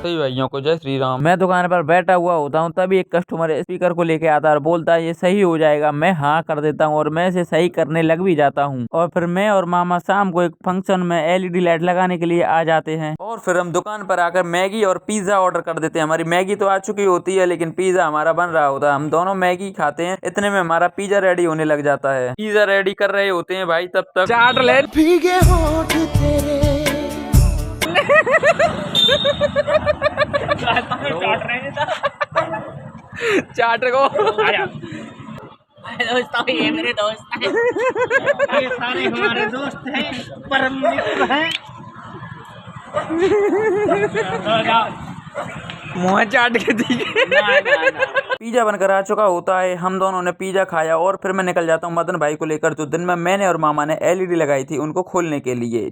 सभी भाइयों को जय श्री राम। मैं दुकान पर बैठा हुआ होता हूँ, तभी एक कस्टमर स्पीकर को लेके आता है और बोलता है ये सही हो जाएगा। मैं हाँ कर देता हूँ और मैं इसे सही करने लग भी जाता हूँ। और फिर मैं और मामा शाम को एक फंक्शन में एलईडी लाइट लगाने के लिए आ जाते हैं और फिर हम दुकान पर आकर मैगी और पिज्जा ऑर्डर कर देते हैं। हमारी मैगी तो आ चुकी होती है लेकिन पिज्जा हमारा बन रहा होता है। हम दोनों मैगी खाते हैं, इतने में हमारा पिज्जा रेडी होने लग जाता है। पिज्जा रेडी कर रहे होते हैं भाई, तब तक चाट ले भीगे होठ तेरे चाट को दोस्तों ये मेरे दोस्त हैं, ये सारे हमारे दोस्त हैं, परम मित्र हैं। मुँह चाट के दिखे। पिज्जा बनकर आ चुका होता है, हम दोनों ने पिज्जा खाया और फिर मैं निकल जाता हूँ मदन भाई को लेकर, जो दिन में मैंने और मामा ने एलईडी लगाई थी उनको खोलने के लिए।